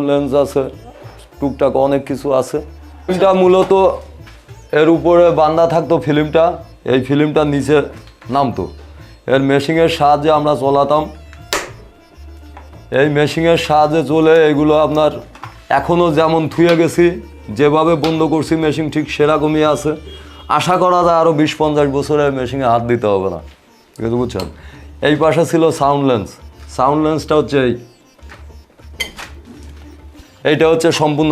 Lens আছে, টুকটাক অনেক কিছু আছে। ফিল্মটা মূলত এর উপরে বাঁধা থাকতো ফিল্মটা, এই ফিল্মটা নিচে নামতো, এর মেশিনের সাহায্যে আমরা চলাতাম। এই মেশিনের সাহায্যে চলে এগুলো আপনার এখনও যেমন থুয়ে গেছি, যেভাবে বন্ধ করছি মেশিন ঠিক সেরকমই আছে। আশা করা যায় আরও 20-50 বছরের মেশিনে হাত দিতে হবে না, কিন্তু বুঝছেন। এই পাশে ছিল সাউন্ড লেন্স। সাউন্ড লেন্সটা হচ্ছে এইটা হচ্ছে সম্পূর্ণ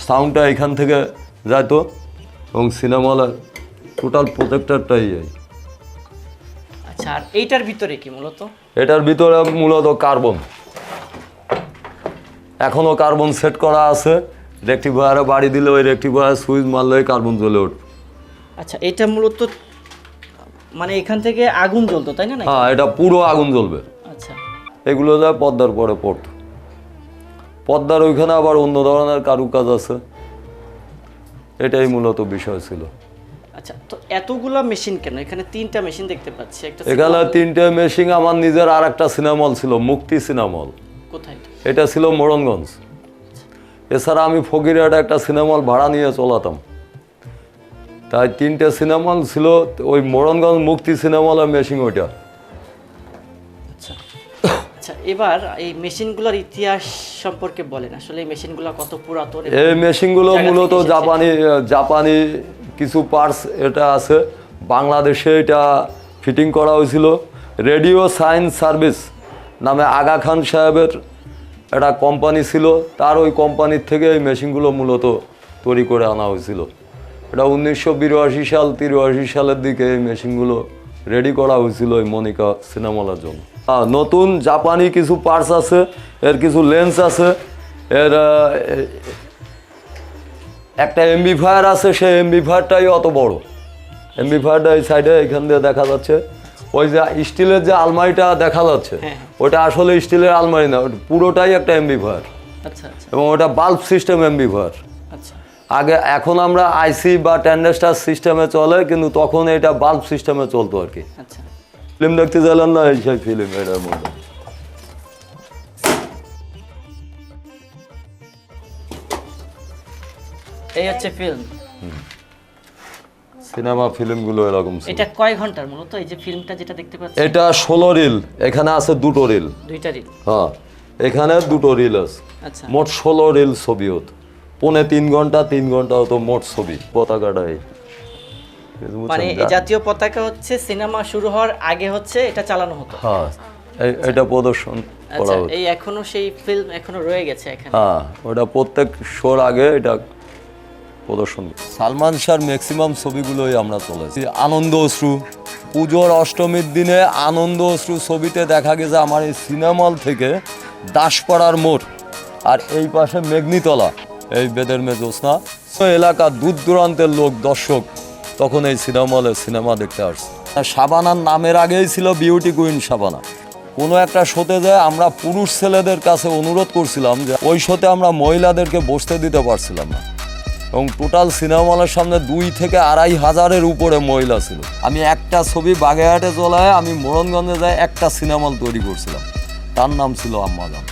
সাউন্ডটা এখান থেকে যাইতো, এবং সিনেমা হলের টোটাল প্রজেক্টরটাই আচ্ছা, আর এইটার ভিতরে কি মূলত? এটার ভিতরে মূলত কার্বন, এখনও কার্বন সেট করা আছে। রেকটিফায়ারে বাড়ি দিলে ওই রেকটিফায়ার সুইচ মারলেই কার্বন জ্বলে উঠবে। আচ্ছা, এটা মূলত মানে এখান থেকে আগুন জ্বলতো, তাই না? হ্যাঁ, এটা পুরো আগুন জ্বলবে। আচ্ছা, এগুলো যায় পর্দার পরে পড়তো। পর্দার ওইখানে আবার অন্য ধরনের কারুকাজ আছে, এটাই মূলত বিষয় ছিল। আচ্ছা, তো এতগুলা মেশিন কেন? এখানে 3টা মেশিন দেখতে পাচ্ছি। এখানে 3টে মেশিন। আমার নিজের আর একটা সিনেমা হল ছিল, মুক্তি সিনেমা হল। কোথায়? এটা ছিল মোড়নগঞ্জ। এছাড়া আমি ফকিরহাটে একটা সিনেমা হল ভাড়া নিয়ে চলাতাম, তাই 3টে সিনেমা হল ছিল। ওই মোড়নগঞ্জ মুক্তি সিনেমা হলের মেশিন ওইটা। আচ্ছা আচ্ছা, এবার এই মেশিনগুলোর ইতিহাস সম্পর্কে বলেন। আসলে এই মেশিনগুলো কত পুরাতন? এই মেশিনগুলো মূলত জাপানি কিছু পার্টস এটা আছে। বাংলাদেশে এটা ফিটিং করা হয়েছিল। রেডিও সায়েন্স সার্ভিস নামে আগা খান সাহেবের একটা কোম্পানি ছিল, তার ওই কোম্পানির থেকে এই মেশিনগুলো মূলত তৈরি করে আনা হয়েছিল। এটা 1982-83 সালের দিকে এই মেশিনগুলো রেডি করা হয়েছিল এই মনিকা সিনেমা হলের জন্য। নতুন জাপানি কিছু পার্টস আছে, এর কিছু লেন্স আছে, এর একটা এমবিফায়ার আছে। সেই এমবিফায়ারটাই অত বড়। এমবিফায়ারটা এই সাইডে এখান দিয়ে দেখা যাচ্ছে। ওই যে স্টিলের যে আলমারিটা দেখা যাচ্ছে, ওটা আসলে স্টিলের আলমারি না, পুরোটাই একটা এমবিফায়ার। আচ্ছা আচ্ছা, এবং ওটা বাল্ব সিস্টেম এমবিফায়ার। আচ্ছা, এখন আমরা আইসি বা ট্যান্ডেস্টার সিস্টেমে চলে, কিন্তু তখন এটা বাল্ব সিস্টেমে চলতো আর কি। আচ্ছা, ফিল্ম দেখতে চাইলেন না, এই সেই ফিল্ম এটার মধ্যে। এই হচ্ছে ফিল্ম। সিনেমা ফিল্মগুলো এরকম ছিল। এটা কয় ঘন্টার মূলত এই যে ফিল্মটা যেটা দেখতে পাচ্ছি? এটা 16 রিল। এখানে আছে 2টো রিল। 2টা রিল? হ্যাঁ, এখানে 2টো রিল আছে। আচ্ছা, মোট 16 রিল ছবি হতো। 3.5 ঘন্টা 3 ঘন্টা হতো মোট ছবি। পতাকাটাই মানে এই জাতীয় পতাকা হচ্ছে সিনেমা শুরু হওয়ার আগে হচ্ছে এটা চালানো হতো। হ্যাঁ, এটা প্রদর্শন করা হতো। এই এখনো সেই ফিল্ম এখনো রয়ে গেছে এখানে। হ্যাঁ, ওটা প্রত্যেক শোর আগে এটা প্রদর্শন। সালমান শাহর ম্যাক্সিমাম ছবিগুলোই আমরা চলেছি। আনন্দ অশ্রু, পুজোর অষ্টমীর দিনে আনন্দ অশ্রু ছবিতে দেখা গেছে আমার এই সিনেমা হল থেকে দাসপাড়ার মোড় আর এই পাশে মেঘনিতলা, এই বেদের মে জ্যোৎস্না এলাকা দূর দূরান্তের লোক দর্শক তখন এই সিনেমা হলে সিনেমা দেখতে আসছে। শাবানার নামের আগেই ছিল বিউটি কুইন শাবানা। কোনো একটা শোতে যায় আমরা পুরুষ ছেলেদের কাছে অনুরোধ করছিলাম যে ওই শোতে আমরা মহিলাদেরকে বসতে দিতে পারছিলাম না, এবং টোটাল সিনেমা হলের সামনে 2 থেকে 2.5 হাজারের উপরে মহিলা ছিল। আমি একটা ছবি বাগেরহাটে চলায় আমি মোড়নগঞ্জে যাই একটা সিনেমা হল তৈরি করছিলাম, তার নাম ছিল আম্মাজান।